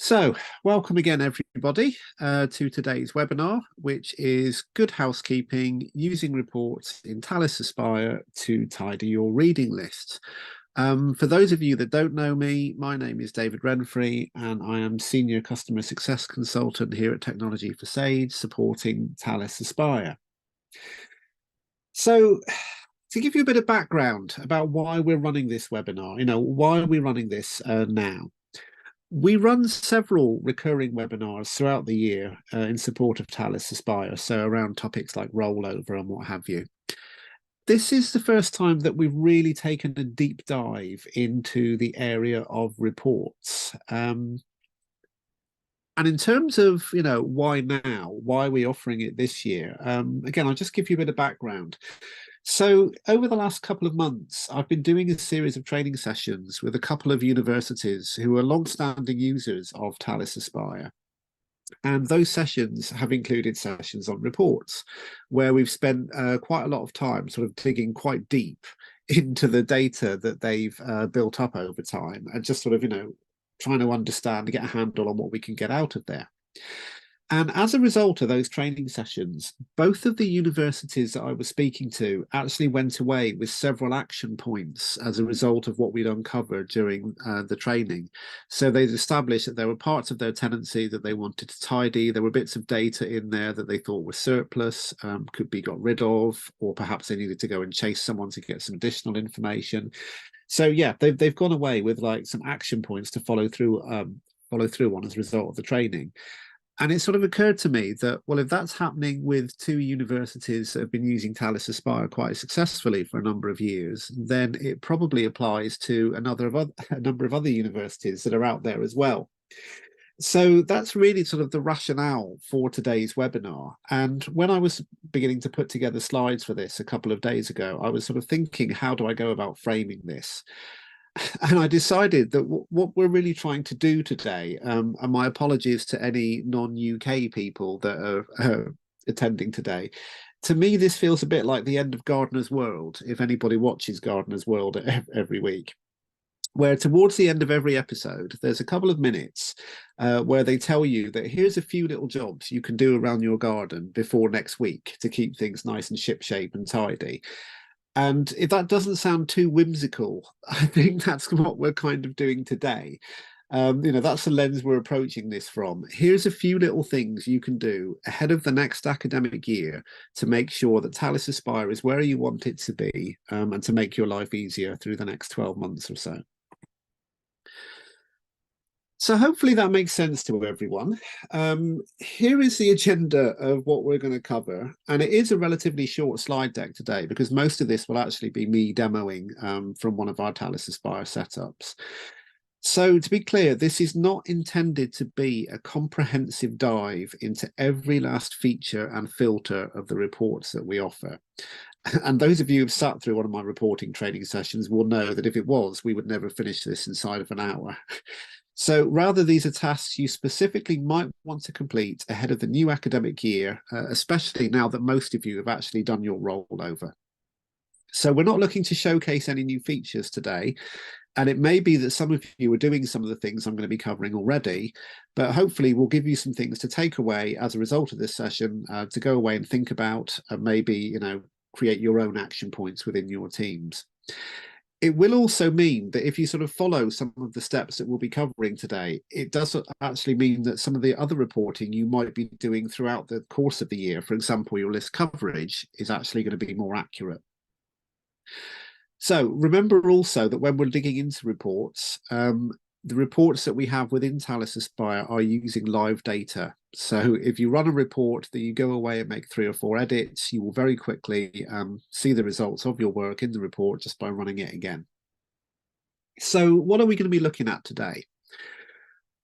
So, welcome again, everybody, to today's webinar, which is Good Housekeeping Using Reports in Talis Aspire to Tidy Your Reading Lists. For those of you that don't know me, my name is David Renfrey, and I am Senior Customer Success Consultant here at Technology for Sage, supporting Talis Aspire. So, to give you a bit of background about why we're running this webinar, why are we running this now? We run several recurring webinars throughout the year in support of Talis Aspire, so around topics like rollover and what have you. This is the first time that we've really taken a deep dive into the area of reports. And in terms of, why now, why are we offering it this year? Again, I'll just give you a bit of background. So over the last couple of months, I've been doing a series of training sessions with a couple of universities who are long-standing users of Talis Aspire. And those sessions have included sessions on reports, where we've spent quite a lot of time sort of digging quite deep into the data that they've built up over time and just sort of, trying to understand and get a handle on what we can get out of there. And as a result of those training sessions, both of the universities that I was speaking to actually went away with several action points as a result of what we'd uncovered during the training. So they'd established that there were parts of their tenancy that they wanted to tidy. There were bits of data in there that they thought were surplus, could be got rid of, or perhaps they needed to go and chase someone to get some additional information. So yeah, they've gone away with like some action points to follow through on as a result of the training. And it sort of occurred to me that, well, if that's happening with two universities that have been using Talis Aspire quite successfully for a number of years, then it probably applies to a number of other universities that are out there as well. So that's really sort of the rationale for today's webinar. And when I was beginning to put together slides for this a couple of days ago, I was sort of thinking, how do I go about framing this? And I decided that what we're really trying to do today, and my apologies to any non-UK people that are attending today, to me, this feels a bit like the end of Gardener's World, if anybody watches Gardener's World every week, where towards the end of every episode, there's a couple of minutes where they tell you that here's a few little jobs you can do around your garden before next week to keep things nice and shipshape and tidy. And if that doesn't sound too whimsical, I think that's what we're kind of doing today. That's the lens we're approaching this from. Here's a few little things you can do ahead of the next academic year to make sure that Talis Aspire is where you want it to be, and to make your life easier through the next 12 months or so. So hopefully that makes sense to everyone. Here is the agenda of what we're going to cover. And it is a relatively short slide deck today because most of this will actually be me demoing from one of our Talis Aspire setups. So to be clear, this is not intended to be a comprehensive dive into every last feature and filter of the reports that we offer. And those of you who've sat through one of my reporting training sessions will know that if it was, we would never finish this inside of an hour. So rather, these are tasks you specifically might want to complete ahead of the new academic year, especially now that most of you have actually done your rollover. So we're not looking to showcase any new features today. And it may be that some of you are doing some of the things I'm going to be covering already, but hopefully we'll give you some things to take away as a result of this session, to go away and think about, and maybe, create your own action points within your teams. It will also mean that if you sort of follow some of the steps that we'll be covering today, it does actually mean that some of the other reporting you might be doing throughout the course of the year, for example, your list coverage, is actually going to be more accurate. So remember also that when we're digging into reports, the reports that we have within Talis Aspire are using live data. So if you run a report that you go away and make 3 or 4 edits, you will very quickly see the results of your work in the report just by running it again. So what are we going to be looking at today?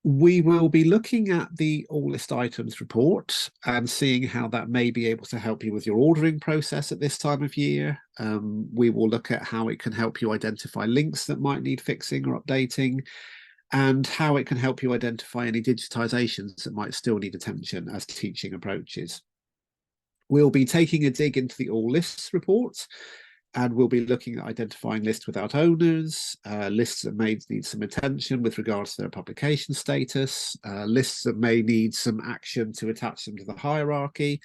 We will be looking at the all list items report and seeing how that may be able to help you with your ordering process at this time of year. We will look at how it can help you identify links that might need fixing or updating, and how it can help you identify any digitizations that might still need attention as teaching approaches. We'll be taking a dig into the all lists report And we'll be looking at identifying lists without owners, lists that may need some attention with regards to their publication status, lists that may need some action to attach them to the hierarchy.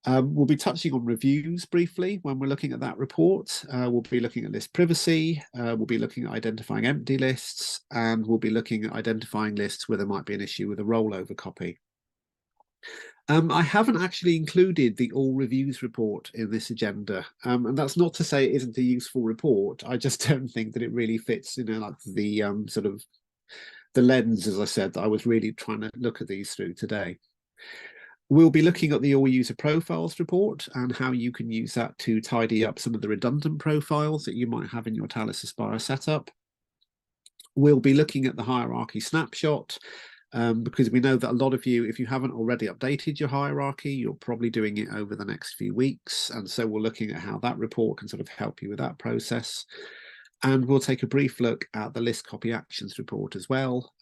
We'll be touching on reviews briefly when we're looking at that report. We'll be looking at list privacy. We'll be looking at identifying empty lists, and we'll be looking at identifying lists where there might be an issue with a rollover copy. I haven't actually included the all reviews report in this agenda, and that's not to say it isn't a useful report. I just don't think that it really fits, like the sort of the lens, as I said, that I was really trying to look at these through today. We'll be looking at the all user profiles report and how you can use that to tidy up some of the redundant profiles that you might have in your Talis Aspire setup. We'll be looking at the hierarchy snapshot. Because we know that a lot of you, if you haven't already updated your hierarchy, you're probably doing it over the next few weeks. And so we're looking at how that report can sort of help you with that process. And we'll take a brief look at the list copy actions report as well,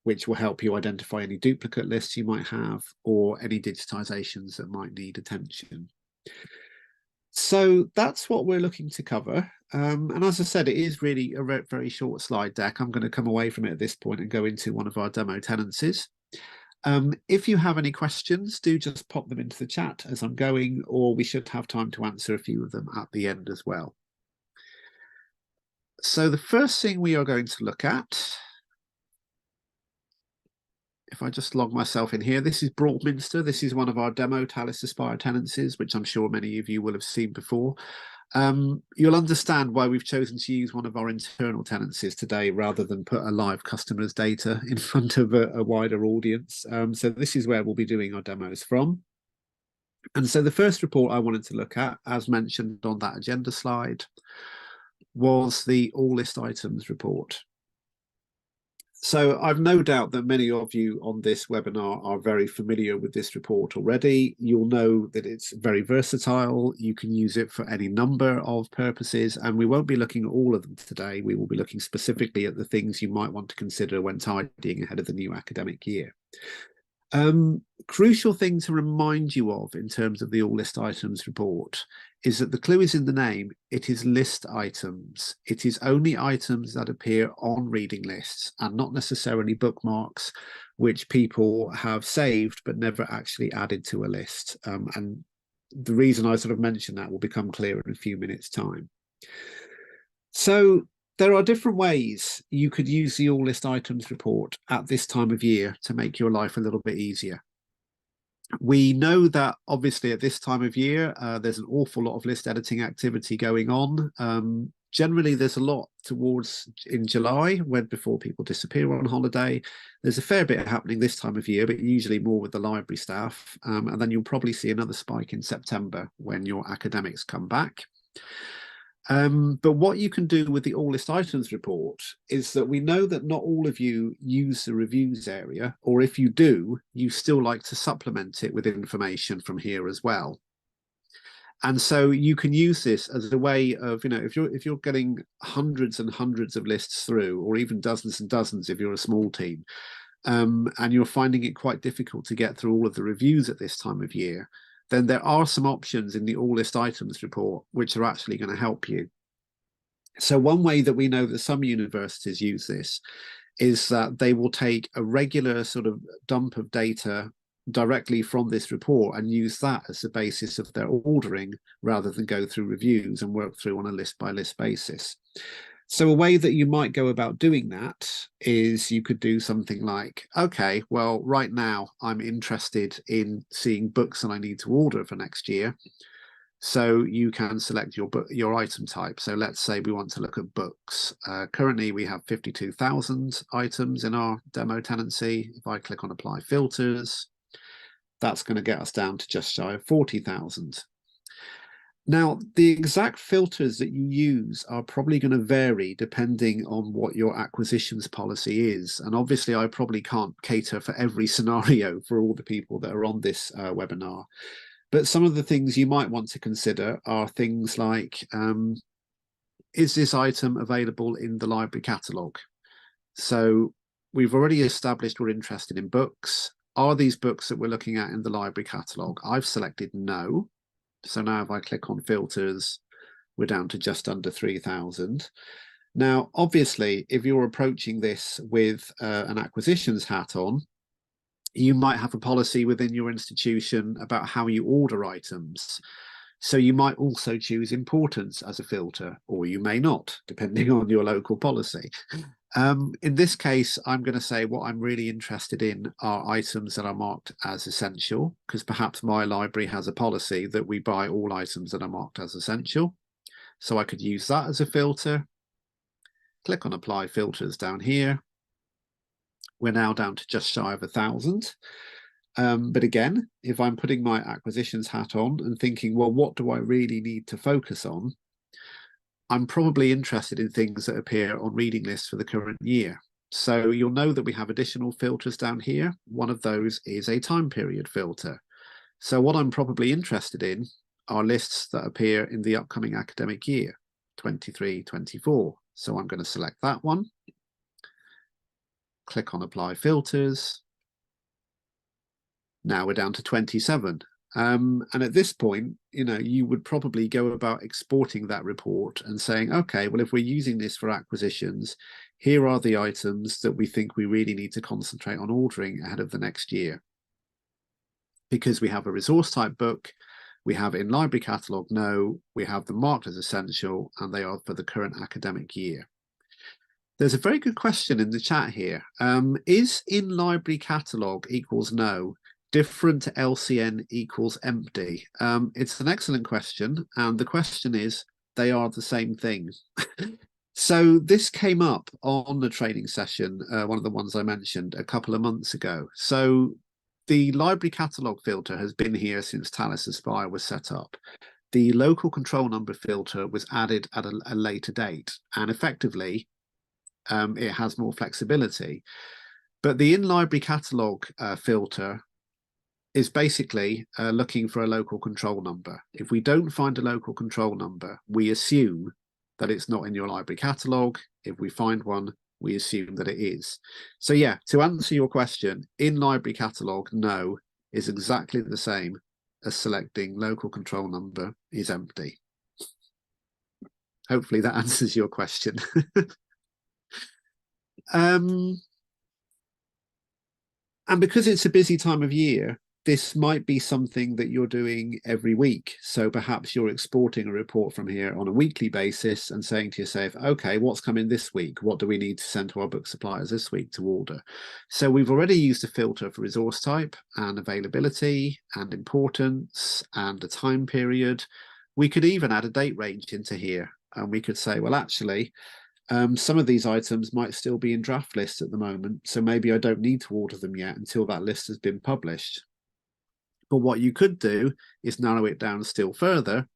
which will help you identify any duplicate lists you might have or any digitizations that might need attention. So that's what we're looking to cover. And as I said, it is really a very short slide deck. I'm going to come away from it at this point and go into one of our demo tenancies. If you have any questions, do just pop them into the chat as I'm going, or we should have time to answer a few of them at the end as well. So the first thing we are going to look at, if I just log myself in here, this is Broadminster. This is one of our demo Talis Aspire tenancies, which I'm sure many of you will have seen before. You'll understand why we've chosen to use one of our internal tenancies today rather than put a live customer's data in front of a wider audience. So this is where we'll be doing our demos from. And so the first report I wanted to look at, as mentioned on that agenda slide, was the all list items report. So I've no doubt that many of you on this webinar are very familiar with this report already. You'll know that it's very versatile. You can use it for any number of purposes, and we won't be looking at all of them today. We will be looking specifically at the things you might want to consider when tidying ahead of the new academic year. Crucial thing to remind you of in terms of the all list items report is that the clue is in the name. It is list items. It is only items that appear on reading lists and not necessarily bookmarks which people have saved but never actually added to a list. And the reason I sort of mentioned that will become clear in a few minutes' time. So there are different ways you could use the all list items report at this time of year to make your life a little bit easier. We know that obviously at this time of year, there's an awful lot of list editing activity going on. Generally, there's a lot towards in July, when before people disappear on holiday. There's a fair bit happening this time of year, but usually more with the library staff. And then you'll probably see another spike in September when your academics come back. But what you can do with the all list items report is that we know that not all of you use the reviews area, or if you do, you still like to supplement it with information from here as well. And so you can use this as a way of, if you're getting hundreds and hundreds of lists through, or even dozens and dozens if you're a small team, and you're finding it quite difficult to get through all of the reviews at this time of year, then there are some options in the all list items report which are actually going to help you. So one way that we know that some universities use this is that they will take a regular sort of dump of data directly from this report and use that as the basis of their ordering rather than go through reviews and work through on a list by list basis. So a way that you might go about doing that is you could do something like, okay, well, right now I'm interested in seeing books that I need to order for next year. So you can select your item type. So let's say we want to look at books. Currently, we have 52,000 items in our demo tenancy. If I click on Apply Filters, that's going to get us down to just shy of 40,000. Now, the exact filters that you use are probably going to vary depending on what your acquisitions policy is. And obviously, I probably can't cater for every scenario for all the people that are on this webinar. But some of the things you might want to consider are things like, is this item available in the library catalogue? So we've already established we're interested in books. Are these books that we're looking at in the library catalogue? I've selected no. So now if I click on filters, we're down to just under 3,000. Now, obviously, if you're approaching this with an acquisitions hat on, you might have a policy within your institution about how you order items. So you might also choose importance as a filter, or you may not, depending on your local policy. In this case, I'm going to say what I'm really interested in are items that are marked as essential, because perhaps my library has a policy that we buy all items that are marked as essential. So I could use that as a filter. Click on Apply Filters down here. We're now down to just shy of 1,000. But again, if I'm putting my acquisitions hat on and thinking, well, what do I really need to focus on? I'm probably interested in things that appear on reading lists for the current year. So you'll know that we have additional filters down here. One of those is a time period filter. So what I'm probably interested in are lists that appear in the upcoming academic year, 23-24. So I'm going to select that one. Click on Apply Filters. Now we're down to 27. And at this point, you would probably go about exporting that report and saying, okay, well, if we're using this for acquisitions, here are the items that we think we really need to concentrate on ordering ahead of the next year. Because we have a resource type book, we have in library catalogue no, we have them marked as essential, and they are for the current academic year. There's a very good question in the chat here. Is in library catalogue equals no different to LCN equals empty? It's an excellent question, and the question is, they are the same thing. So this came up on the training session, one of the ones I mentioned a couple of months ago. So the library catalogue filter has been here since Talis Aspire was set up. The local control number filter was added at a later date, and effectively it has more flexibility. But the in-library catalogue filter is basically looking for a local control number. If we don't find a local control number, we assume that it's not in your library catalogue. If we find one, we assume that it is. So yeah, to answer your question, in library catalogue, no is exactly the same as selecting local control number is empty. Hopefully that answers your question. And because it's a busy time of year, this might be something that you're doing every week. So perhaps you're exporting a report from here on a weekly basis and saying to yourself, okay, what's coming this week? What do we need to send to our book suppliers this week to order? So we've already used a filter for resource type and availability and importance and a time period. We could even add a date range into here, and we could say, well, actually, some of these items might still be in draft lists at the moment, so maybe I don't need to order them yet until that list has been published. But what you could do is narrow it down still further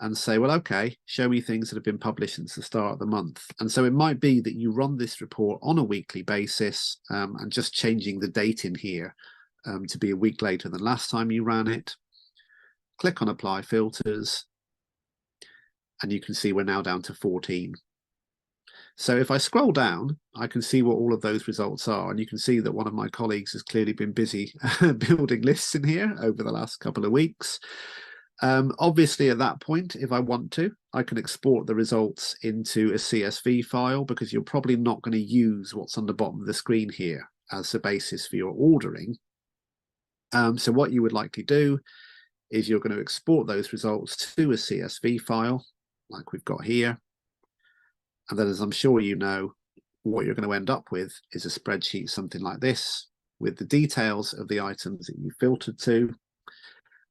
and say, well, okay, show me things that have been published since the start of the month. And so it might be that you run this report on a weekly basis, and just changing the date in here to be a week later than last time you ran it. Click on Apply Filters, and you can see we're now down to 14. So if I scroll down, I can see what all of those results are. And you can see that one of my colleagues has clearly been busy building lists in here over the last couple of weeks. Obviously, at that point, if I want to, I can export the results into a CSV file, because you're probably not going to use what's on the bottom of the screen here as the basis for your ordering. So what you would likely do is you're going to export those results to a CSV file like we've got here. And then, as I'm sure you know, what you're going to end up with is a spreadsheet, something like this, with the details of the items that you filtered to.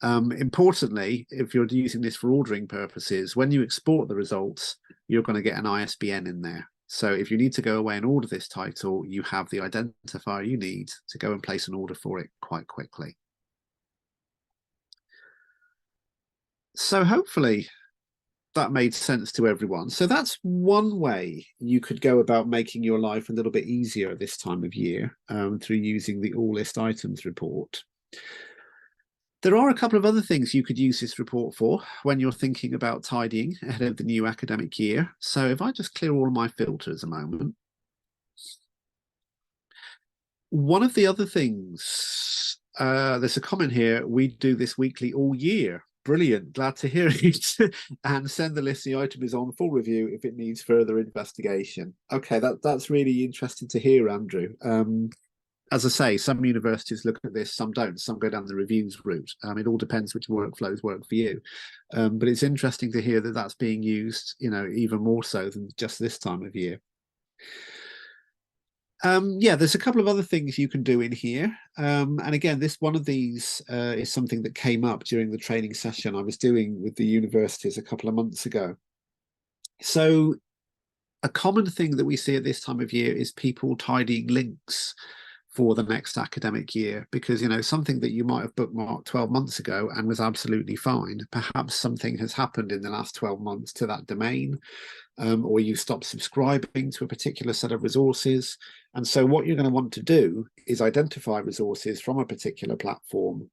Importantly, if you're using this for ordering purposes, when you export the results, you're going to get an ISBN in there. So if you need to go away and order this title, you have the identifier you need to go and place an order for it quite quickly. So hopefully that made sense to everyone. So that's one way you could go about making your life a little bit easier this time of year, through using the all list items report. There are a couple of other things you could use this report for when you're thinking about tidying ahead of the new academic year. So if I just clear all my filters a moment. One of the other things, there's a comment here, we do this weekly all year. Brilliant. Glad to hear it. And send the listing item is on full review if it needs further investigation. Okay, that's really interesting to hear, Andrew. As I say, some universities look at this, some don't. Some go down the reviews route. It all depends which workflows work for you. But it's interesting to hear that that's being used, even more so than just this time of year. Yeah, there's a couple of other things you can do in here. And again, one of these is something that came up during the training session I was doing with the universities a couple of months ago. So a common thing that we see at this time of year is people tidying links for the next academic year, because something that you might have bookmarked 12 months ago and was absolutely fine, perhaps something has happened in the last 12 months to that domain, or you stop subscribing to a particular set of resources. And so what you're going to want to do is identify resources from a particular platform,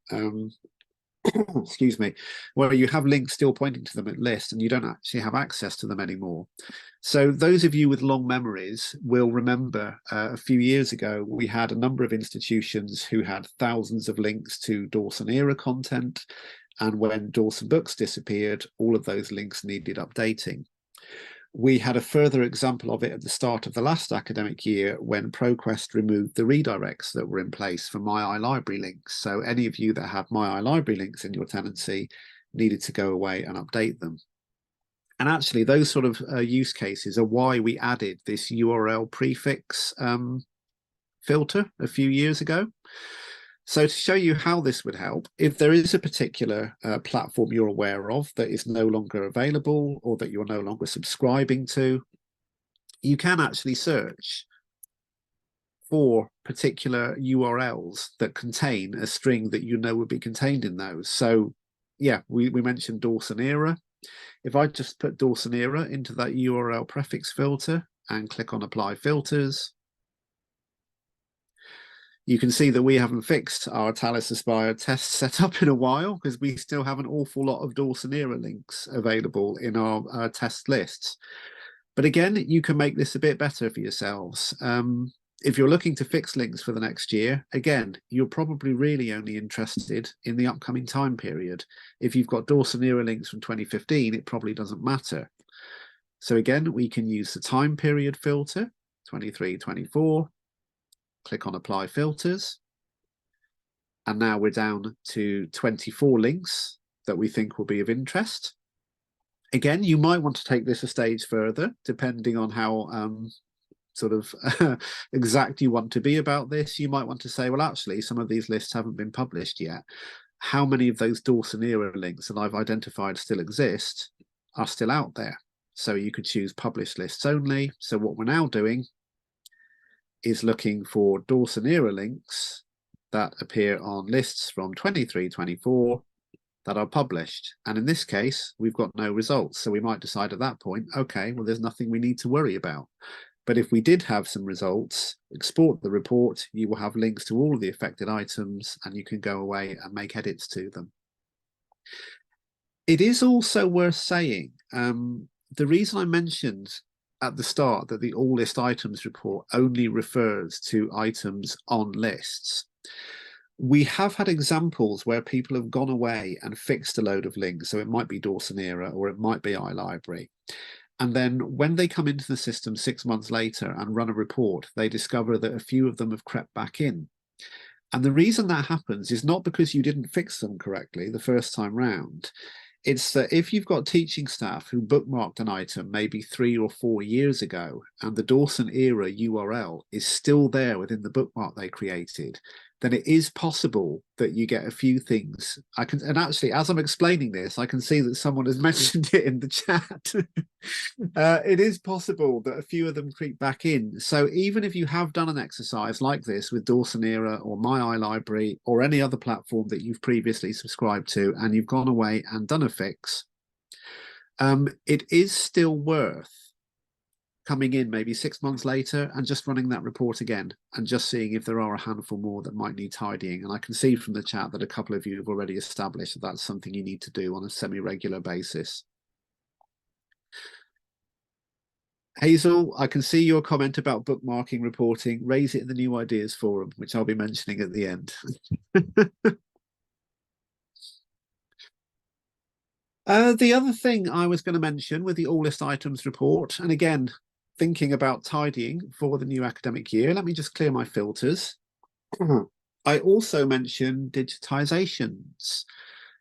excuse me, where you have links still pointing to them at list and you don't actually have access to them anymore. So those of you with long memories will remember a few years ago, we had a number of institutions who had thousands of links to Dawson era content. And when Dawson Books disappeared, all of those links needed updating. We had a further example of it at the start of the last academic year when ProQuest removed the redirects that were in place for My iLibrary links. So any of you that have My iLibrary links in your tenancy needed to go away and update them. And actually, those sort of use cases are why we added this URL prefix filter a few years ago. So to show you how this would help, if there is a particular platform you're aware of that is no longer available or that you're no longer subscribing to, you can actually search for particular URLs that contain a string that would be contained in those. So yeah, we mentioned Dawson era. If I just put Dawson era into that URL prefix filter and click on apply filters, you can see that we haven't fixed our Talis Aspire test setup in a while because we still have an awful lot of Dawson era links available in our test lists. But again, you can make this a bit better for yourselves. If you're looking to fix links for the next year, again, you're probably really only interested in the upcoming time period. If you've got Dawson era links from 2015, it probably doesn't matter. So again, we can use the time period filter, 23, 24, click on apply filters. And now we're down to 24 links that we think will be of interest. Again, you might want to take this a stage further, depending on how sort of exact you want to be about this. You might want to say, well, actually, some of these lists haven't been published yet. How many of those Dawson era links that I've identified still exist are still out there? So you could choose published lists only. So what we're now doing is looking for Dawson era links that appear on lists from 23, 24 that are published. And in this case, we've got no results. So we might decide at that point, okay, well, there's nothing we need to worry about. But if we did have some results, export the report, you will have links to all of the affected items and you can go away and make edits to them. It is also worth saying, the reason I mentioned at the start that the all list items report only refers to items on lists, we have had examples where people have gone away and fixed a load of links. So it might be Dawson era or it might be iLibrary. And then when they come into the system 6 months later and run a report, they discover that a few of them have crept back in. And the reason that happens is not because you didn't fix them correctly the first time round. It's that if you've got teaching staff who bookmarked an item maybe 3 or 4 years ago and the Dawson era URL is still there within the bookmark they created, then it is possible that you get a few things. And actually, as I'm explaining this, I can see that someone has mentioned it in the chat. It is possible that a few of them creep back in. So even if you have done an exercise like this with Dawson era or My iLibrary or any other platform that you've previously subscribed to, and you've gone away and done a fix, it is still worth coming in maybe 6 months later and just running that report again and just seeing if there are a handful more that might need tidying. And I can see from the chat that a couple of you have already established that that's something you need to do on a semi-regular basis. Hazel, I can see your comment about bookmarking reporting. Raise it in the new ideas forum, which I'll be mentioning at the end. The other thing I was going to mention with the all list items report, and again, thinking about tidying for the new academic year, let me just clear my filters. I also mentioned digitizations.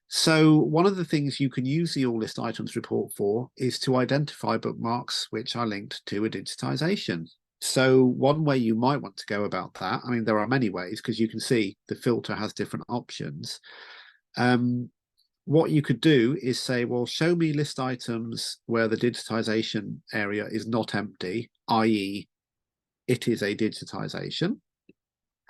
So one of the things you can use the all list items report for is to identify bookmarks which are linked to a digitization. So one way you might want to go about that, I mean, there are many ways because you can see the filter has different options. What you could do is say, well, show me list items where the digitization area is not empty, i.e. it is a digitization.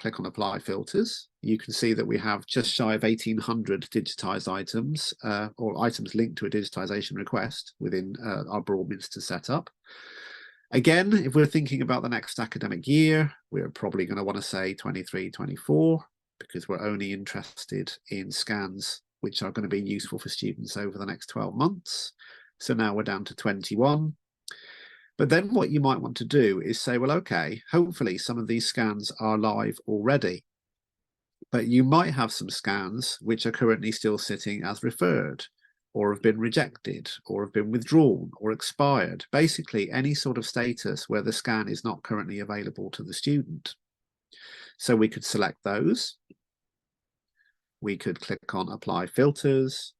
Click on apply filters. You can see that we have just shy of 1,800 digitized items or items linked to a digitization request within our Broadminster setup. Again, if we're thinking about the next academic year, we're probably going to want to say 23-24 because we're only interested in scans which are going to be useful for students over the next 12 months. So now we're down to 21. But then what you might want to do is say, well, okay, hopefully some of these scans are live already, but you might have some scans which are currently still sitting as referred or have been rejected or have been withdrawn or expired. Basically, any sort of status where the scan is not currently available to the student. So we could select those. We could click on apply filters.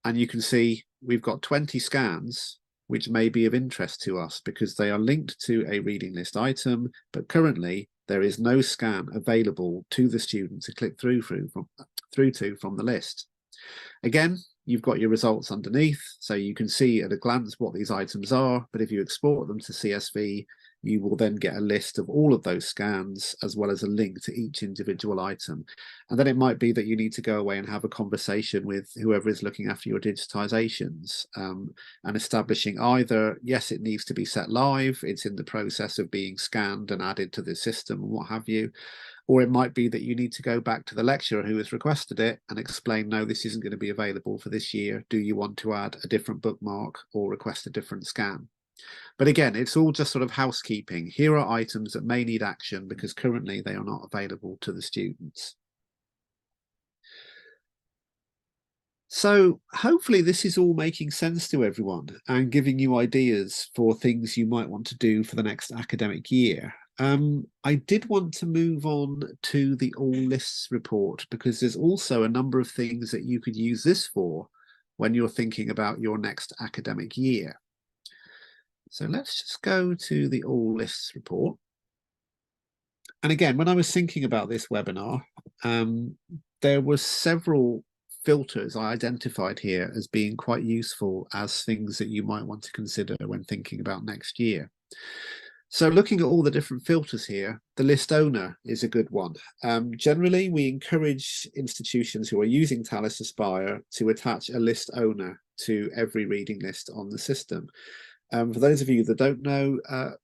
And you can see we've got 20 scans which may be of interest to us because they are linked to a reading list item, but currently there is no scan available to the student to click through to from the list. Again, you've got your results underneath, so you can see at a glance what these items are, but if you export them to CSV, you will then get a list of all of those scans as well as a link to each individual item. And then it might be that you need to go away and have a conversation with whoever is looking after your digitizations and establishing either, yes, it needs to be set live, it's in the process of being scanned and added to the system and what have you, or it might be that you need to go back to the lecturer who has requested it and explain, no, this isn't going to be available for this year. Do you want to add a different bookmark or request a different scan? But again, it's all just sort of housekeeping. Here are items that may need action because currently they are not available to the students. So hopefully this is all making sense to everyone and giving you ideas for things you might want to do for the next academic year. I did want to move on to the all lists report because there's also a number of things that you could use this for when you're thinking about your next academic year. So let's just go to the all lists report. And again, when I was thinking about this webinar, there were several filters I identified here as being quite useful as things that you might want to consider when thinking about next year. So looking at all the different filters here, the list owner is a good one. Generally, we encourage institutions who are using Talis Aspire to attach a list owner to every reading list on the system. For those of you that don't know,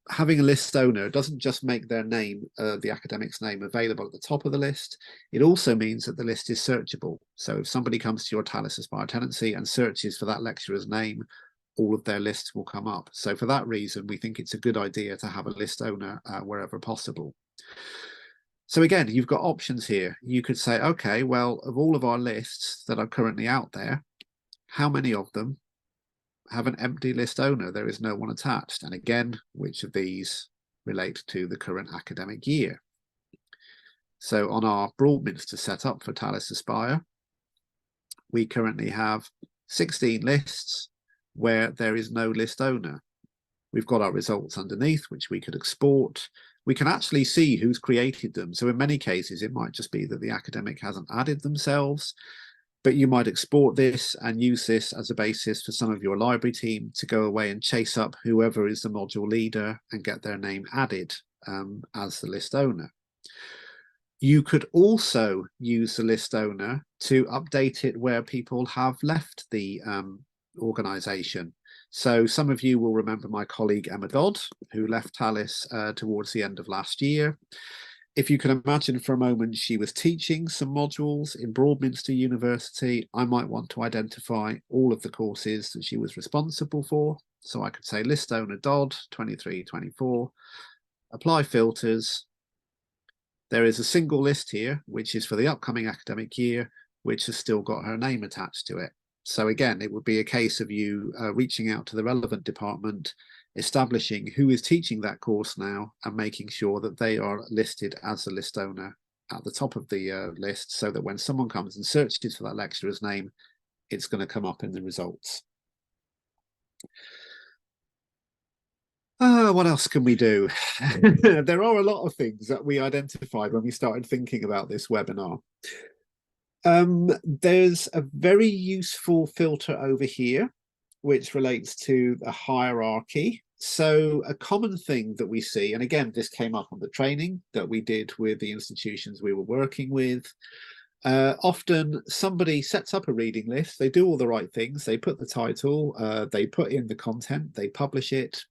having a list owner doesn't just make their name, the academic's name, available at the top of the list. It also means that the list is searchable. So if somebody comes to your Talis Aspire tenancy and searches for that lecturer's name, all of their lists will come up. So for that reason, we think it's a good idea to have a list owner wherever possible. So again, you've got options here. You could say, okay, well, of all of our lists that are currently out there, how many of them have an empty list owner? There is no one attached. And again, which of these relate to the current academic year? So on our Broadminster setup for Talis Aspire, we currently have 16 lists where there is no list owner. We've got our results underneath, which we could export. We can actually see who's created them. So in many cases, it might just be that the academic hasn't added themselves, but you might export this and use this as a basis for some of your library team to go away and chase up whoever is the module leader and get their name added as the list owner. You could also use the list owner to update it where people have left the organization. So some of you will remember my colleague Emma Dodd, who left Talis towards the end of last year. If you can imagine for a moment, she was teaching some modules in Broadminster University. I might want to identify all of the courses that she was responsible for. So I could say list owner Dodd 23-24, apply filters. There is a single list here, which is for the upcoming academic year, which has still got her name attached to it. So again, it would be a case of you reaching out to the relevant department, establishing who is teaching that course now, and making sure that they are listed as a list owner at the top of the list, so that when someone comes and searches for that lecturer's name, it's going to come up in the results. What else can we do? There are a lot of things that we identified when we started thinking about this webinar. There's a very useful filter over here, which relates to the hierarchy. So a common thing that we see, and again, this came up on the training that we did with the institutions we were working with. Often somebody sets up a reading list, they do all the right things, they put the title, they put in the content, they publish it,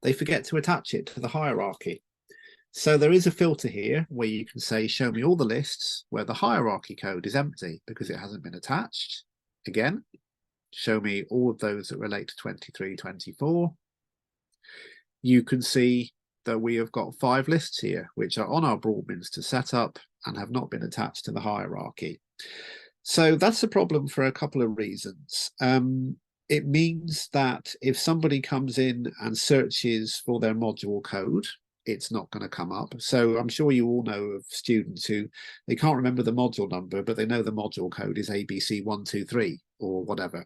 they forget to attach it to the hierarchy. So there is a filter here where you can say, show me all the lists where the hierarchy code is empty because it hasn't been attached. Again, show me all of those that relate to 23, 24. You can see that we have got 5 lists here, which are on our Broadminster setup and have not been attached to the hierarchy. So that's a problem for a couple of reasons. It means that if somebody comes in and searches for their module code, it's not going to come up. So I'm sure you all know of students who they can't remember the module number, but they know the module code is ABC123 or whatever.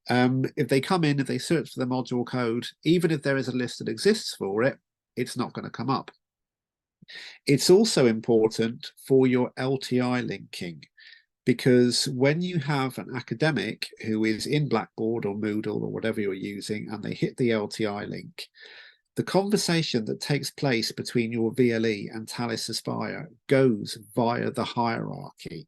If they come in, if they search for the module code, even if there is a list that exists for it, it's not going to come up. It's also important for your LTI linking, because when you have an academic who is in Blackboard or Moodle or whatever you're using and they hit the LTI link, the conversation that takes place between your VLE and Talis Aspire goes via the hierarchy.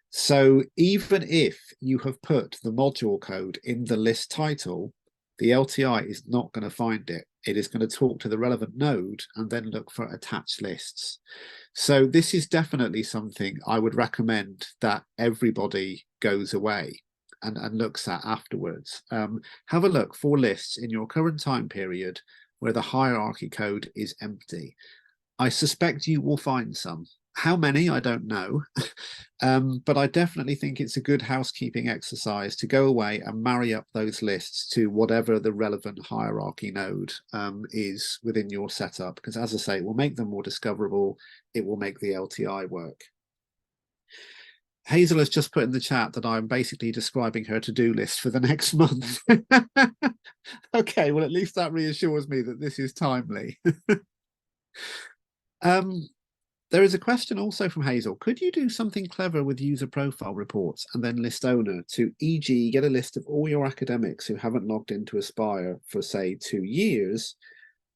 So even if you have put the module code in the list title, the LTI is not going to find it. It is going to talk to the relevant node and then look for attached lists. So this is definitely something I would recommend that everybody goes away and looks at afterwards. Have a look for lists in your current time period where the hierarchy code is empty. I suspect you will find some. How many, I don't know. But I definitely think it's a good housekeeping exercise to go away and marry up those lists to whatever the relevant hierarchy node is within your setup. Because as I say, it will make them more discoverable. It will make the LTI work. Hazel has just put in the chat that I'm basically describing her to-do list for the next month. Okay, well, at least that reassures me that this is timely. There is a question also from Hazel. Could you do something clever with user profile reports and then list owner to, e.g., get a list of all your academics who haven't logged into Aspire for, say, 2 years,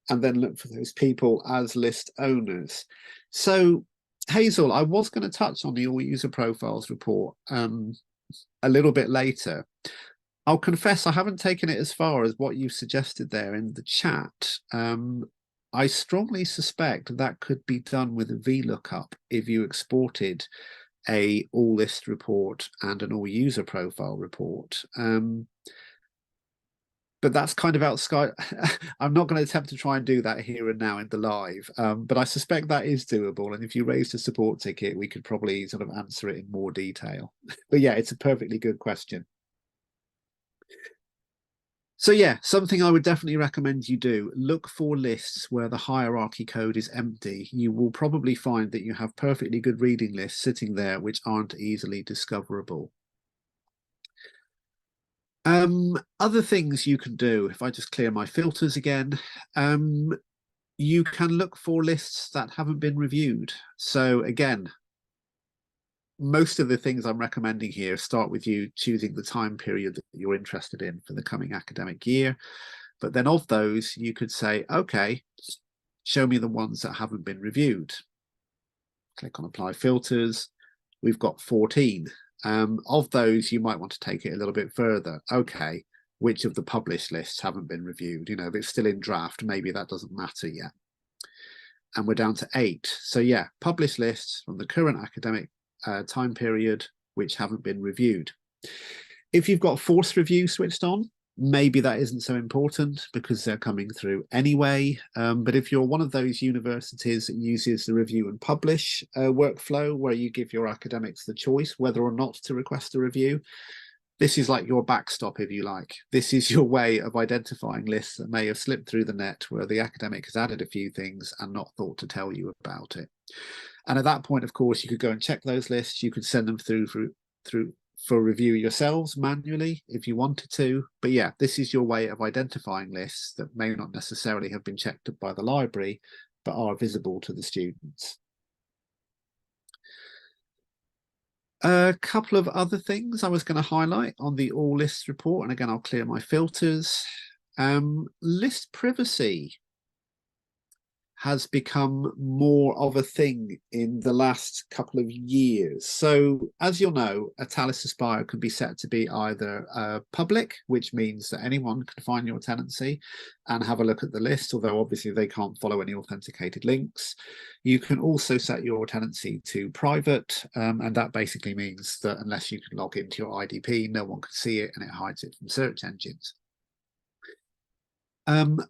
and then look for those people as list owners? So, Hazel, I was going to touch on the all user profiles report a little bit later. I'll confess I haven't taken it as far as what you suggested there in the chat. I strongly suspect that could be done with a VLOOKUP if you exported a all list report and an all user profile report. But that's kind of outside. I'm not going to attempt to try and do that here and now in the live, but I suspect that is doable. And if you raised a support ticket, we could probably sort of answer it in more detail. But yeah, it's a perfectly good question. So yeah, something I would definitely recommend you do. Look for lists where the hierarchy code is empty. You will probably find that you have perfectly good reading lists sitting there which aren't easily discoverable. Other things you can do, if I just clear my filters again, you can look for lists that haven't been reviewed. So again, most of the things I'm recommending here start with you choosing the time period that you're interested in for the coming academic year. But then of those, you could say, okay, show me the ones that haven't been reviewed. Click on apply filters. We've got 14. Of those, you might want to take it a little bit further. Okay, which of the published lists haven't been reviewed? You know, if it's still in draft, maybe that doesn't matter yet. And we're down to 8. So yeah, published lists from the current academic time period which haven't been reviewed. If you've got forced review switched on, maybe that isn't so important because they're coming through anyway. But if you're one of those universities that uses the review and publish workflow where you give your academics the choice whether or not to request a review, This is like your backstop, if you like. This is your way of identifying lists that may have slipped through the net where the academic has added a few things and not thought to tell you about it. And at that point, of course, you could go and check those lists. You could send them through for review yourselves manually if you wanted to. But yeah, this is your way of identifying lists that may not necessarily have been checked by the library, but are visible to the students. A couple of other things I was going to highlight on the all lists report, and again, I'll clear my filters. List privacy has become more of a thing in the last couple of years. So as you'll know, a Talis Aspire can be set to be either public, which means that anyone can find your tenancy and have a look at the list, although obviously they can't follow any authenticated links. You can also set your tenancy to private, and that basically means that unless you can log into your IDP, no one can see it, and it hides it from search engines.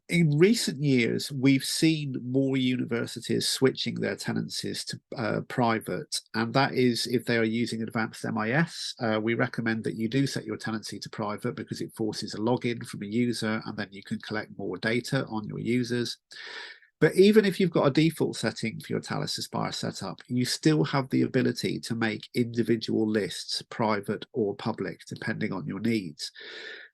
In recent years, we've seen more universities switching their tenancies to private, and that is if they are using advanced MIS. We recommend that you do set your tenancy to private because it forces a login from a user, and then you can collect more data on your users. But even if you've got a default setting for your Talis Aspire setup, you still have the ability to make individual lists private or public, depending on your needs.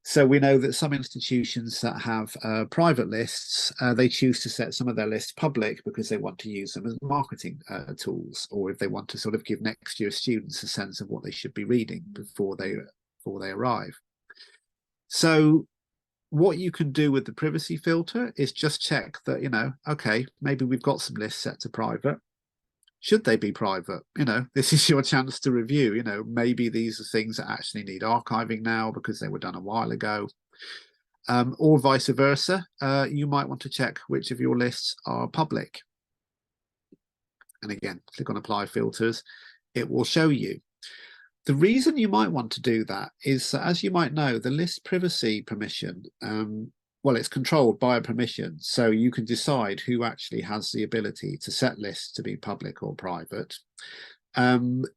So we know that some institutions that have private lists, they choose to set some of their lists public because they want to use them as marketing tools, or if they want to sort of give next year's students a sense of what they should be reading before they arrive. So what you can do with the privacy filter is just check that, you know, okay, maybe we've got some lists set to private. Should they be private? You know, this is your chance to review. You know, maybe these are things that actually need archiving now because they were done a while ago. Or vice versa. You might want to check which of your lists are public. And again, click on Apply Filters. It will show you. The reason you might want to do that is that, as you might know, the list privacy permission, well, it's controlled by a permission. So you can decide who actually has the ability to set lists to be public or private. And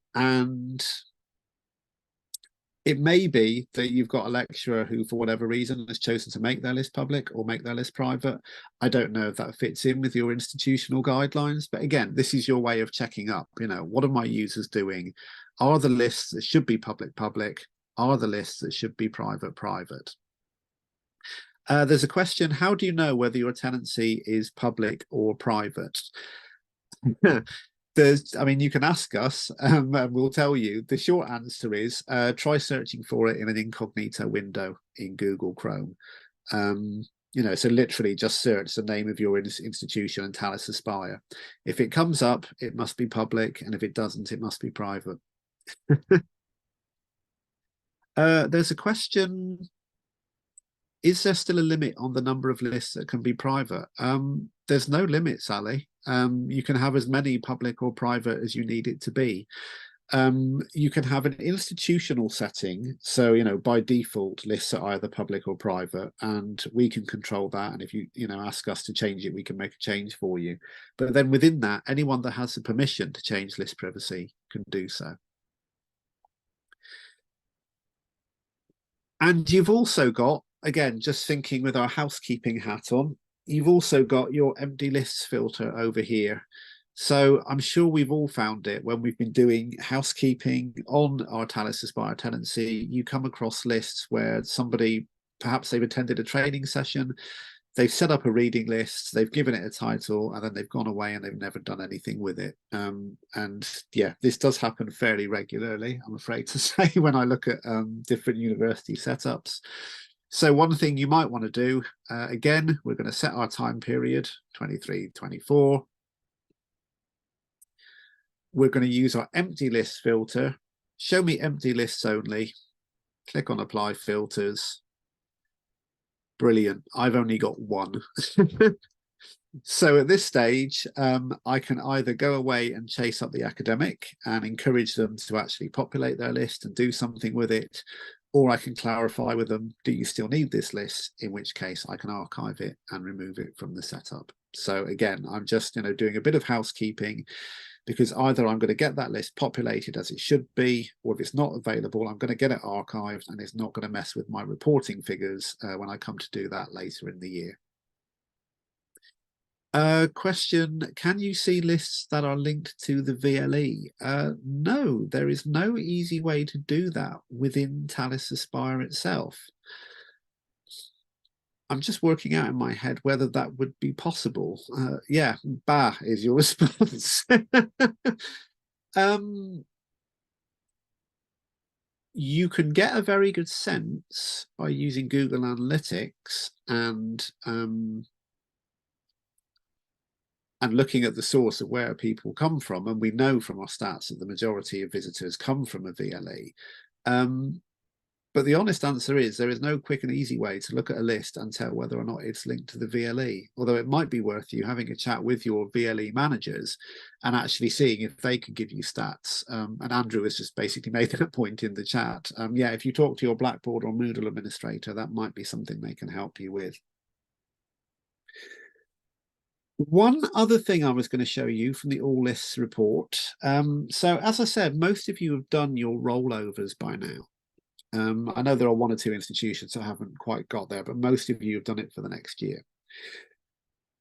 it may be that you've got a lecturer who, for whatever reason, has chosen to make their list public or make their list private. I don't know if that fits in with your institutional guidelines. But again, this is your way of checking up. You know, what are my users doing? Are the lists that should be public, public? Are the lists that should be private, private? There's a question, how do you know whether your tenancy is public or private? I mean, you can ask us and we'll tell you. The short answer is try searching for it in an incognito window in Google Chrome. You know, so literally just search the name of your institution and Talis Aspire. If it comes up, it must be public, and if it doesn't, it must be private. There's a question, is there still a limit on the number of lists that can be private? There's no limit, Sally. You can have as many public or private as you need it to be. You can have an institutional setting. So, you know, by default, lists are either public or private, and we can control that. And if you ask us to change it, we can make a change for you. But then within that, anyone that has the permission to change list privacy can do so. And you've also got, again, just thinking with our housekeeping hat on, you've also got your empty lists filter over here. So I'm sure we've all found it when we've been doing housekeeping on our Talis Aspire tenancy. You come across lists where somebody, perhaps they've attended a training session, they've set up a reading list, they've given it a title, and then they've gone away and they've never done anything with it. And yeah, this does happen fairly regularly, I'm afraid to say, when I look at different university setups. So one thing you might want to do, again, we're going to set our time period, 23, 24. We're going to use our empty list filter, show me empty lists only, click on Apply Filters. Brilliant. I've only got one. So at this stage, I can either go away and chase up the academic and encourage them to actually populate their list and do something with it, or I can clarify with them, do you still need this list? In which case I can archive it and remove it from the setup. So again, I'm just doing a bit of housekeeping because either I'm going to get that list populated as it should be, or if it's not available, I'm going to get it archived and it's not going to mess with my reporting figures when I come to do that later in the year. Question, can you see lists that are linked to the VLE? No, there is no easy way to do that within Talis Aspire itself. I'm just working out in my head whether that would be possible. Yeah, bah is your response. You can get a very good sense by using Google Analytics and looking at the source of where people come from. And we know from our stats that the majority of visitors come from a VLE. But the honest answer is there is no quick and easy way to look at a list and tell whether or not it's linked to the VLE, although it might be worth you having a chat with your VLE managers and actually seeing if they can give you stats. And Andrew has just basically made that point in the chat. Yeah, if you talk to your Blackboard or Moodle administrator, that might be something they can help you with. One other thing I was going to show you from the All Lists report. So as I said, most of you have done your rollovers by now. I know there are one or two institutions that haven't quite got there, but most of you have done it for the next year.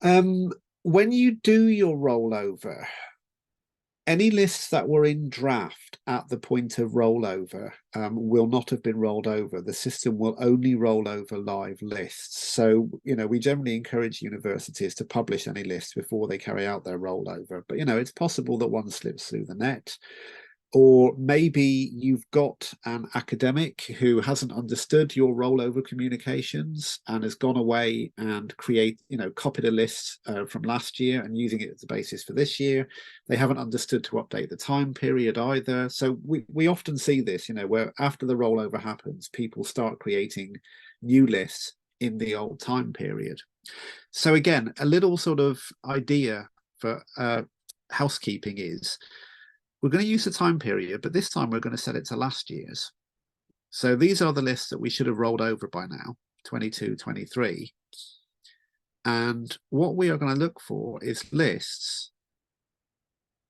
When you do your rollover, any lists that were in draft at the point of rollover will not have been rolled over. The system will only roll over live lists. So, we generally encourage universities to publish any lists before they carry out their rollover. But, it's possible that one slips through the net. Or maybe you've got an academic who hasn't understood your rollover communications and has gone away and copied a list from last year and using it as the basis for this year. They haven't understood to update the time period either. So we often see this, where after the rollover happens, people start creating new lists in the old time period. So again, a little sort of idea for housekeeping is, we're going to use the time period, but this time we're going to set it to last year's. So these are the lists that we should have rolled over by now, 22, 23. And what we are going to look for is lists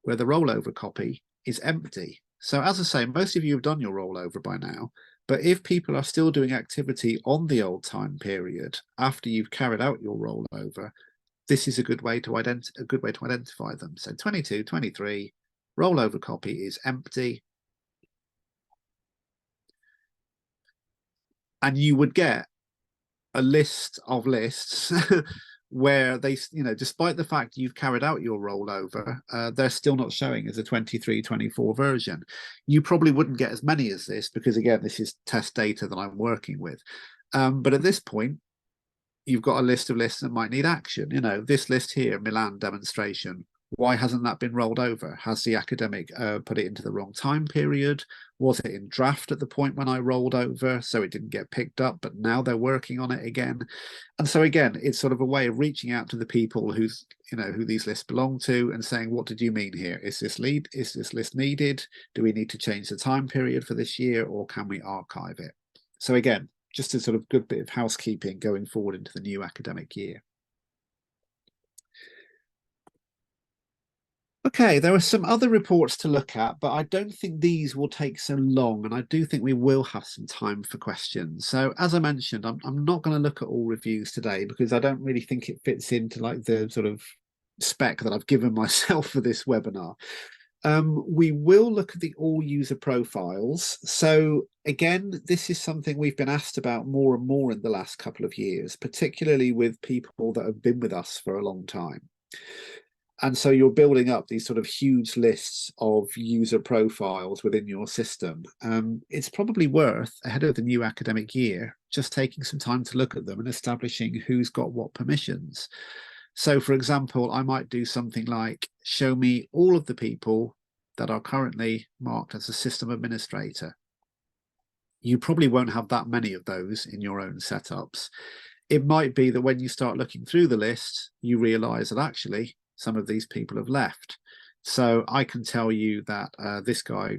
where the rollover copy is empty. So as I say, most of you have done your rollover by now, but if people are still doing activity on the old time period after you've carried out your rollover, this is a good way to identify them. So 22, 23, rollover copy is empty. And you would get a list of lists where they, despite the fact you've carried out your rollover, they're still not showing as a 23, 24 version. You probably wouldn't get as many as this because, again, this is test data that I'm working with. But at this point, you've got a list of lists that might need action. This list here, Milan demonstration, why hasn't that been rolled over? Has the academic put it into the wrong time period? Was it in draft at the point when I rolled over, so it didn't get picked up, but now they're working on it again? And so again, it's sort of a way of reaching out to the people who these lists belong to and saying, what did you mean here? Is this list needed? Do we need to change the time period for this year, or can we archive it? So again, just a sort of good bit of housekeeping going forward into the new academic year. Okay, there are some other reports to look at, but I don't think these will take so long, and I do think we will have some time for questions. So as I mentioned, I'm not going to look at all reviews today because I don't really think it fits into like the sort of spec that I've given myself for this webinar. We will look at the all user profiles. So again, this is something we've been asked about more and more in the last couple of years, particularly with people that have been with us for a long time. And so you're building up these sort of huge lists of user profiles within your system. It's probably worth, ahead of the new academic year, just taking some time to look at them and establishing who's got what permissions. So, for example, I might do something like show me all of the people that are currently marked as a system administrator. You probably won't have that many of those in your own setups. It might be that when you start looking through the list, you realize that actually some of these people have left. So I can tell you that this guy,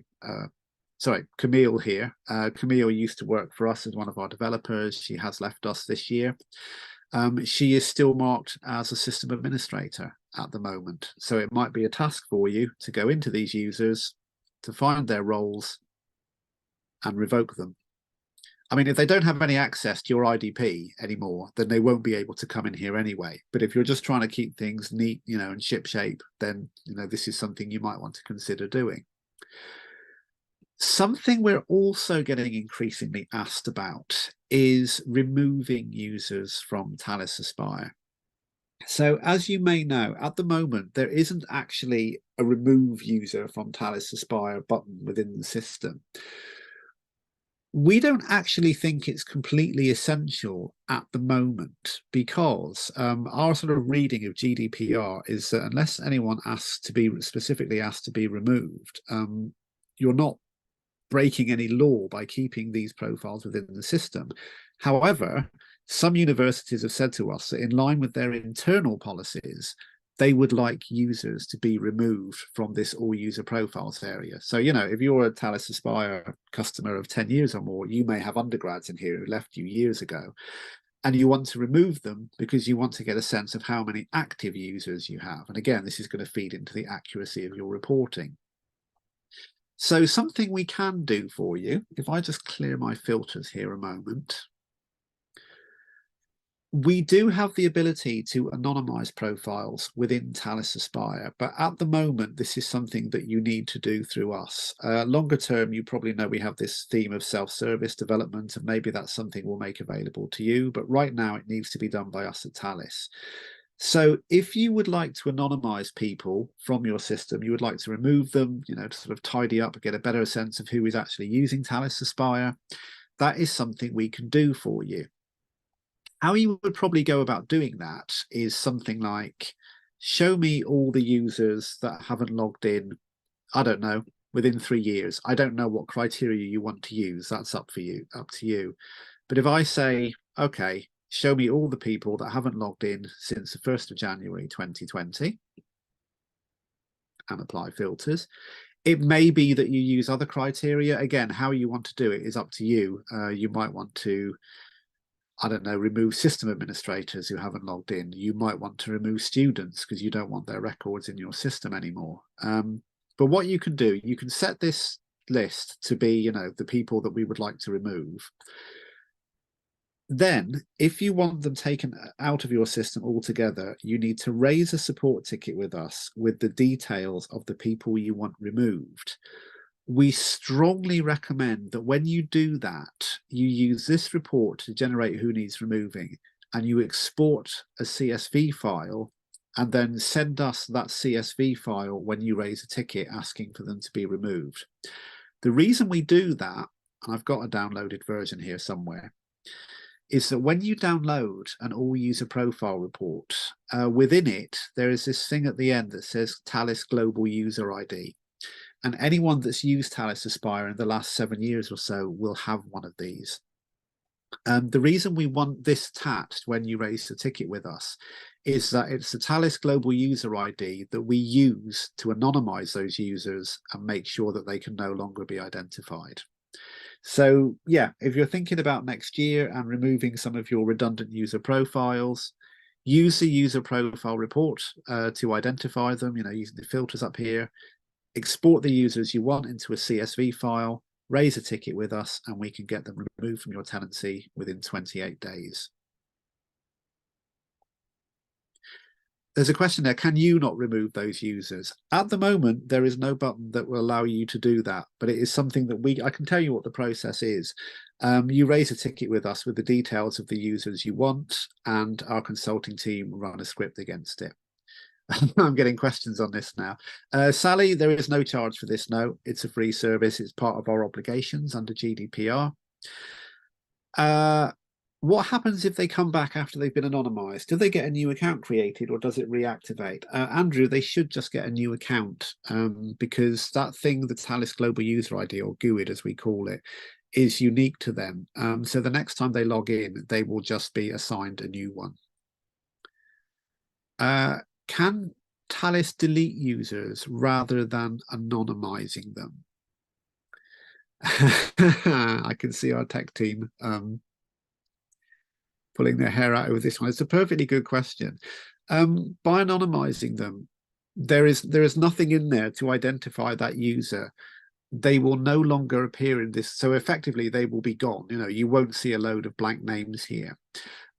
Camille here, Camille used to work for us as one of our developers. She has left us this year. She is still marked as a system administrator. at the moment. So it might be a task for you to go into these users, to find their roles and revoke them. I mean, if they don't have any access to your IDP anymore, then they won't be able to come in here anyway. But if you're just trying to keep things neat, and ship shape, then, this is something you might want to consider doing. Something we're also getting increasingly asked about is removing users from Talis Aspire. So as you may know, at the moment, there isn't actually a remove user from Talis Aspire button within the system. We don't actually think it's completely essential at the moment because our sort of reading of GDPR is that unless anyone specifically asked to be removed, you're not breaking any law by keeping these profiles within the system. However, some universities have said to us that in line with their internal policies, they would like users to be removed from this all user profiles area. So, if you're a Talis Aspire customer of 10 years or more, you may have undergrads in here who left you years ago, and you want to remove them because you want to get a sense of how many active users you have. And again, this is going to feed into the accuracy of your reporting. So something we can do for you, if I just clear my filters here a moment, we do have the ability to anonymize profiles within Talis Aspire, but at the moment, this is something that you need to do through us. Longer term, you probably know we have this theme of self-service development, and maybe that's something we'll make available to you, but right now it needs to be done by us at Talis. So if you would like to anonymize people from your system, you would like to remove them, to sort of tidy up and get a better sense of who is actually using Talis Aspire, that is something we can do for you. How you would probably go about doing that is something like, show me all the users that haven't logged in, I don't know, within 3 years. I don't know what criteria you want to use. That's up to you. But if I say, okay, show me all the people that haven't logged in since the 1st of January 2020 and apply filters. It may be that you use other criteria. Again, how you want to do it is up to you. You might want to, I don't know, remove system administrators who haven't logged in. You might want to remove students because you don't want their records in your system anymore. But what you can do, you can set this list to be, the people that we would like to remove. Then, if you want them taken out of your system altogether, you need to raise a support ticket with us with the details of the people you want removed. We strongly recommend that when you do that, you use this report to generate who needs removing, and you export a CSV file and then send us that CSV file when you raise a ticket asking for them to be removed. The reason we do that, and I've got a downloaded version here somewhere, is that when you download an all user profile report, within it, there is this thing at the end that says Talis Global User ID. And anyone that's used Talis Aspire in the last 7 years or so will have one of these. The reason we want this attached when you raise a ticket with us is that it's the Talis Global User ID that we use to anonymize those users and make sure that they can no longer be identified. So yeah, if you're thinking about next year and removing some of your redundant user profiles, use the user profile report to identify them, using the filters up here, export the users you want into a CSV file, raise a ticket with us, and we can get them removed from your tenancy within 28 days. There's a question there, can you not remove those users? At the moment, there is no button that will allow you to do that, but it is something that I can tell you what the process is. You raise a ticket with us with the details of the users you want, and our consulting team run a script against it. I'm getting questions on this now. Sally, there is no charge for this, no. It's a free service. It's part of our obligations under GDPR. What happens if they come back after they've been anonymized? Do they get a new account created or does it reactivate? Andrew, they should just get a new account because that thing, the Talis Global User ID, or GUID as we call it, is unique to them. So the next time they log in, they will just be assigned a new one. Can Talis delete users rather than anonymizing them? I can see our tech team pulling their hair out over this one. It's a perfectly good question. By anonymizing them, there is nothing in there to identify that user. They will no longer appear in this. So effectively, they will be gone. You won't see a load of blank names here.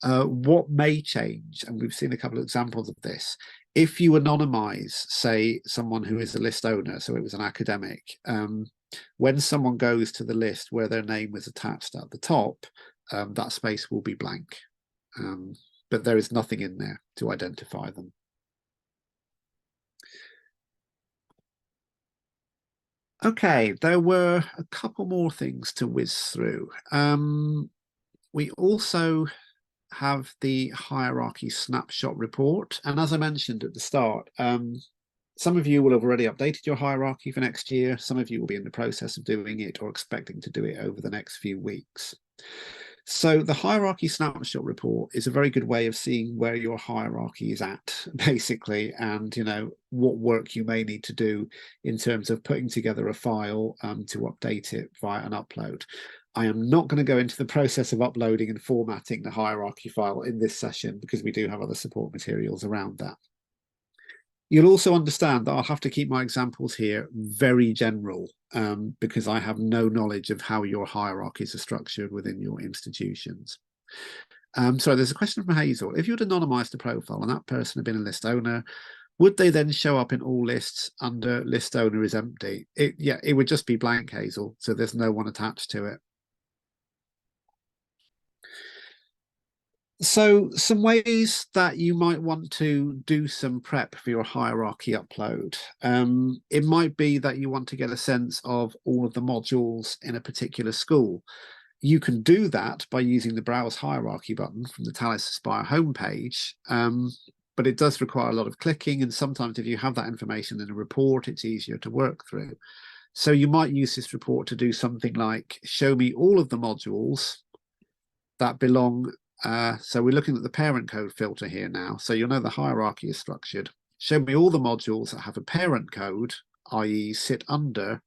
What may change, and we've seen a couple of examples of this, if you anonymize, say, someone who is a list owner, so it was an academic, when someone goes to the list where their name was attached at the top, that space will be blank. But there is nothing in there to identify them. Okay, there were a couple more things to whiz through. We also have the hierarchy snapshot report. And as I mentioned at the start, some of you will have already updated your hierarchy for next year. Some of you will be in the process of doing it or expecting to do it over the next few weeks. So the hierarchy snapshot report is a very good way of seeing where your hierarchy is at, basically, and what work you may need to do in terms of putting together a file to update it via an upload. I am not going to go into the process of uploading and formatting the hierarchy file in this session because we do have other support materials around that. You'll also understand that I'll have to keep my examples here very general because I have no knowledge of how your hierarchies are structured within your institutions. So there's a question from Hazel. If you'd anonymized a profile and that person had been a list owner, would they then show up in all lists under list owner is empty? It would just be blank, Hazel. So there's no one attached to it. So some ways that you might want to do some prep for your hierarchy upload. It might be that you want to get a sense of all of the modules in a particular school. You can do that by using the Browse Hierarchy button from the Talis Aspire homepage, but it does require a lot of clicking, and sometimes if you have that information in a report, it's easier to work through. So you might use this report to do something like show me all of the modules that belong. So we're looking at the parent code filter here now. So you'll know the hierarchy is structured. Show me all the modules that have a parent code, i.e. sit under.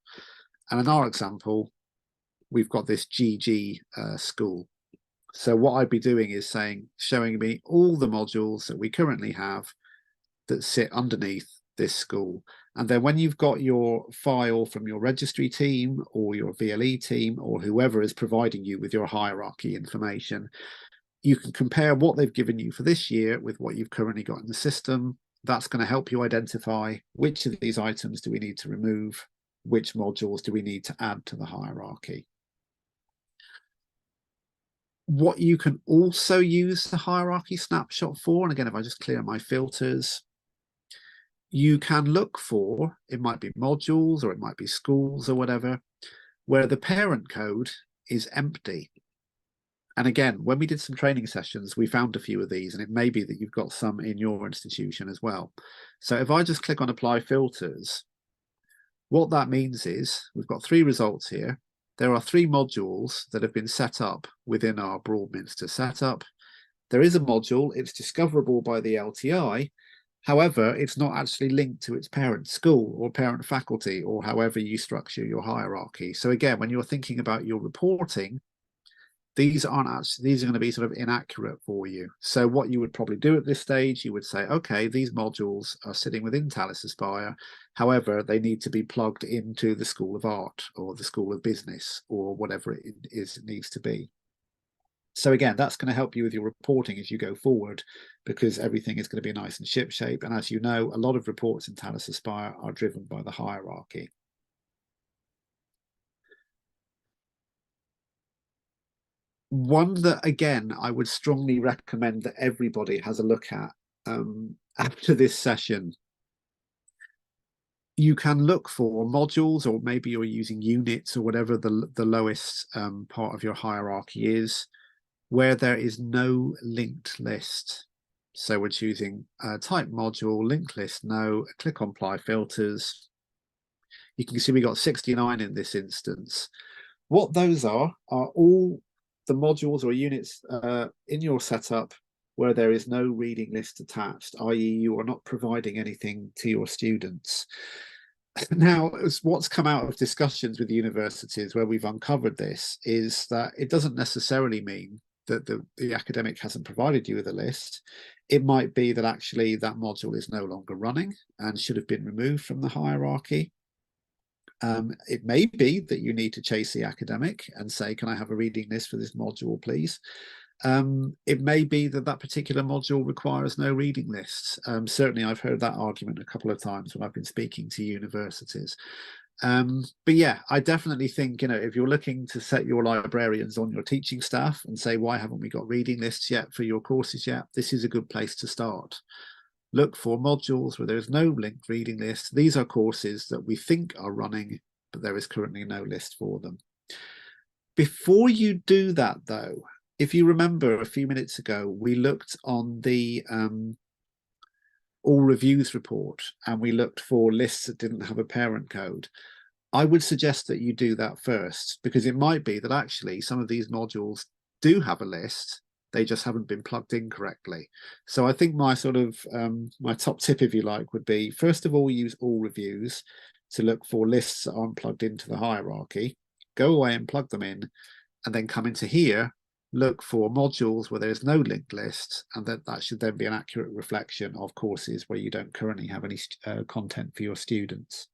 And in our example, we've got this GG school. So what I'd be doing is showing me all the modules that we currently have that sit underneath this school. And then when you've got your file from your registry team or your VLE team or whoever is providing you with your hierarchy information, you can compare what they've given you for this year with what you've currently got in the system. That's going to help you identify which of these items do we need to remove, which modules do we need to add to the hierarchy. What you can also use the hierarchy snapshot for, and again, if I just clear my filters, you can look for, it might be modules or it might be schools or whatever, where the parent code is empty. And again, when we did some training sessions, we found a few of these, and it may be that you've got some in your institution as well. So if I just click on apply filters, what that means is we've got 3 results here. There are 3 modules that have been set up within our Broadminster setup. There is a module, it's discoverable by the LTI. However, it's not actually linked to its parent school or parent faculty or however you structure your hierarchy. So again, when you're thinking about your reporting, these are going to be sort of inaccurate for you. So what you would probably do at this stage, you would say, okay, these modules are sitting within Talis Aspire. However, they need to be plugged into the School of Art or the School of Business or whatever it needs to be. So again, that's going to help you with your reporting as you go forward, because everything is going to be nice and shipshape. And as you know, a lot of reports in Talis Aspire are driven by the hierarchy. One that, again, I would strongly recommend that everybody has a look at after this session. You can look for modules, or maybe you're using units or whatever the lowest part of your hierarchy is, where there is no linked list. So we're choosing type module, linked list, no, click on apply filters. You can see we got 69 in this instance. What those are all the modules or units in your setup where there is no reading list attached, i.e. you are not providing anything to your students. Now, what's come out of discussions with universities where we've uncovered this is that it doesn't necessarily mean that the academic hasn't provided you with a list. It might be that actually that module is no longer running and should have been removed from the hierarchy. It may be that you need to chase the academic and say, can I have a reading list for this module, please? It may be that that particular module requires no reading lists. Certainly, I've heard that argument a couple of times when I've been speaking to universities. But yeah, I definitely think, if you're looking to set your librarians on your teaching staff and say, why haven't we got reading lists yet for your courses yet? This is a good place to start. Look for modules where there's no linked reading list. These are courses that we think are running, but there is currently no list for them. Before you do that, though, if you remember a few minutes ago, we looked on the all reviews report and we looked for lists that didn't have a parent code. I would suggest that you do that first, because it might be that actually some of these modules do have a list, they just haven't been plugged in correctly. So I think my sort of my top tip, if you like, would be, first of all, use all reviews to look for lists that aren't plugged into the hierarchy. Go away and plug them in, and then come into here, look for modules where there's no linked list, and that should then be an accurate reflection of courses where you don't currently have any content for your students.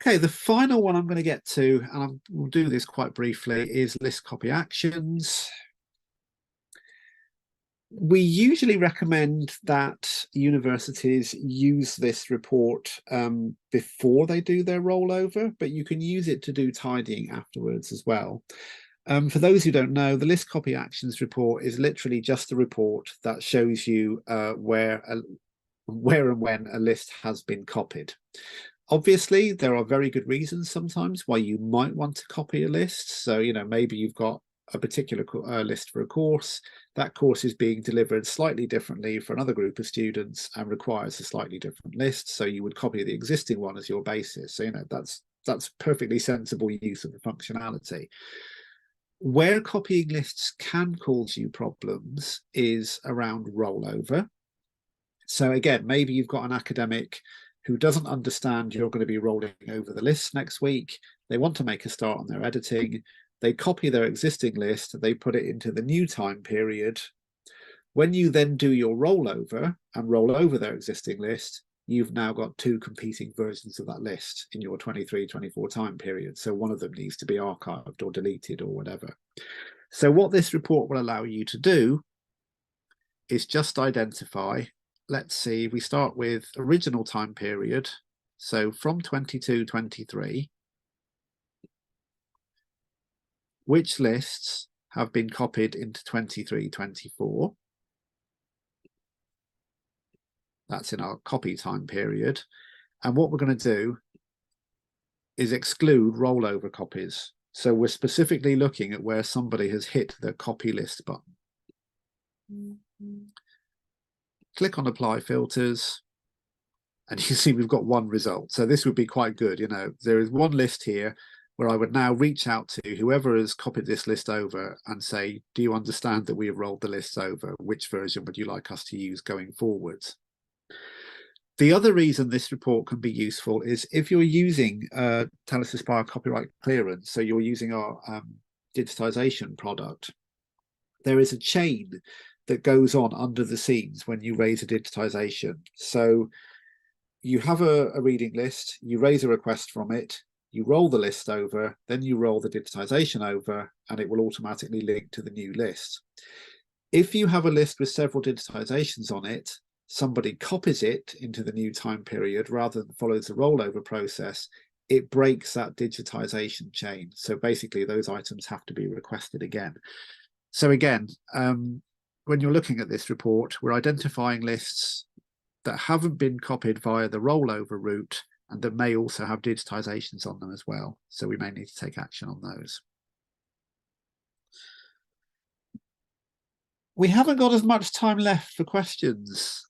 Okay, the final one I'm going to get to, and we'll do this quite briefly, is list copy actions. We usually recommend that universities use this report before they do their rollover, but you can use it to do tidying afterwards as well. For those who don't know, the list copy actions report is literally just a report that shows you where and when a list has been copied. Obviously, there are very good reasons sometimes why you might want to copy a list. So, maybe you've got a particular list for a course. That course is being delivered slightly differently for another group of students and requires a slightly different list. So you would copy the existing one as your basis. So, that's perfectly sensible use of the functionality. Where copying lists can cause you problems is around rollover. So again, maybe you've got an academic who doesn't understand you're going to be rolling over the list next week. They want to make a start on their editing. They copy their existing list, they put it into the new time period. When you then do your rollover and roll over their existing list, you've now got two competing versions of that list in your 23-24 time period. So one of them needs to be archived or deleted or whatever. So what this report will allow you to do is just identify, let's see, we start with original time period. So from 22-23, which lists have been copied into 23-24? That's in our copy time period. And what we're going to do is exclude rollover copies. So we're specifically looking at where somebody has hit the copy list button. Click on apply filters, and you see we've got one result. So this would be quite good. There is one list here where I would now reach out to whoever has copied this list over and say, do you understand that we have rolled the lists over? Which version would you like us to use going forwards? The other reason this report can be useful is if you're using Talis Aspire copyright clearance, so you're using our digitization product, there is a chain that goes on under the scenes when you raise a digitization. So you have a reading list, you raise a request from it, you roll the list over, then you roll the digitization over, and it will automatically link to the new list. If you have a list with several digitizations on it, somebody copies it into the new time period rather than follows the rollover process, it breaks that digitization chain. So basically those items have to be requested again. So again, when you're looking at this report, we're identifying lists that haven't been copied via the rollover route and that may also have digitizations on them as well. So we may need to take action on those. We haven't got as much time left for questions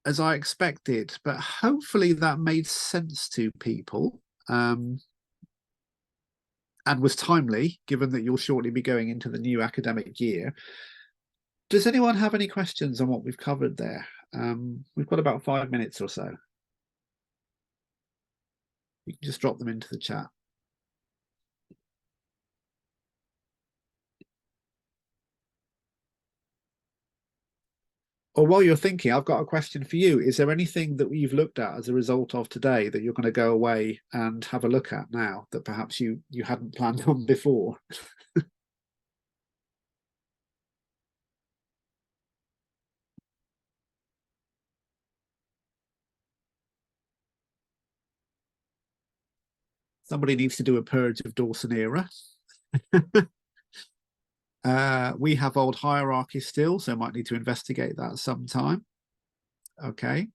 as I expected, but hopefully that made sense to people and was timely, given that you'll shortly be going into the new academic year. Does anyone have any questions on what we've covered there? We've got about 5 minutes or so. You can just drop them into the chat. Or while you're thinking, I've got a question for you. Is there anything that you've looked at as a result of today that you're going to go away and have a look at now that perhaps you hadn't planned on before? Somebody needs to do a purge of Dawsonera. We have old hierarchy still, so might need to investigate that sometime. Okay.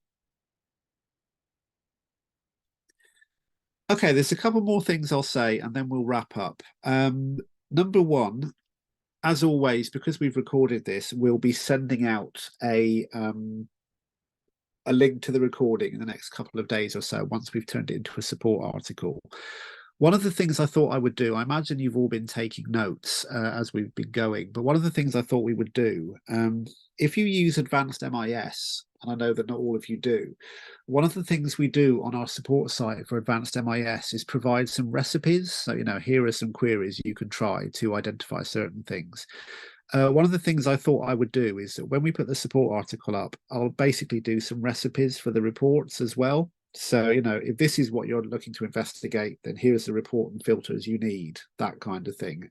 Okay, there's a couple more things I'll say and then we'll wrap up. Number one, as always, because we've recorded this, we'll be sending out a link to the recording in the next couple of days or so once we've turned it into a support article. One of the things I thought I would do, I imagine you've all been taking notes as we've been going, but one of the things I thought we would do, if you use advanced MIS, and I know that not all of you do, one of the things we do on our support site for advanced MIS is provide some recipes. So, here are some queries you can try to identify certain things. One of the things I thought I would do is that when we put the support article up, I'll basically do some recipes for the reports as well. So, if this is what you're looking to investigate, then here's the report and filters you need, that kind of thing.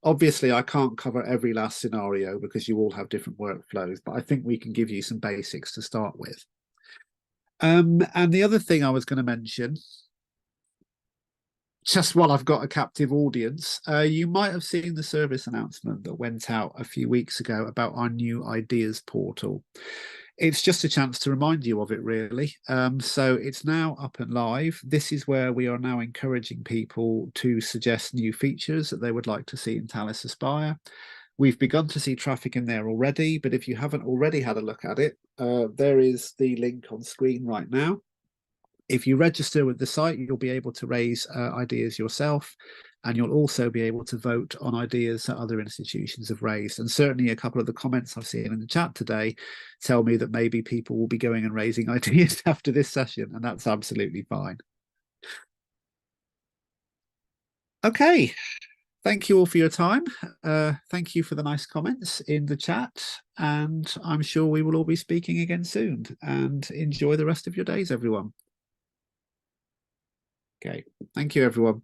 Obviously, I can't cover every last scenario because you all have different workflows, but I think we can give you some basics to start with. And the other thing I was going to mention, just while I've got a captive audience, you might have seen the service announcement that went out a few weeks ago about our new ideas portal. It's just a chance to remind you of it, really. So it's now up and live. This is where we are now encouraging people to suggest new features that they would like to see in Talis Aspire. We've begun to see traffic in there already, but if you haven't already had a look at it, there is the link on screen right now. If you register with the site, you'll be able to raise ideas yourself, and you'll also be able to vote on ideas that other institutions have raised. And certainly a couple of the comments I've seen in the chat today tell me that maybe people will be going and raising ideas after this session, and that's absolutely fine. Okay, thank you all for your time. Thank you for the nice comments in the chat, and I'm sure we will all be speaking again soon. And enjoy the rest of your days, everyone. Okay, thank you, everyone.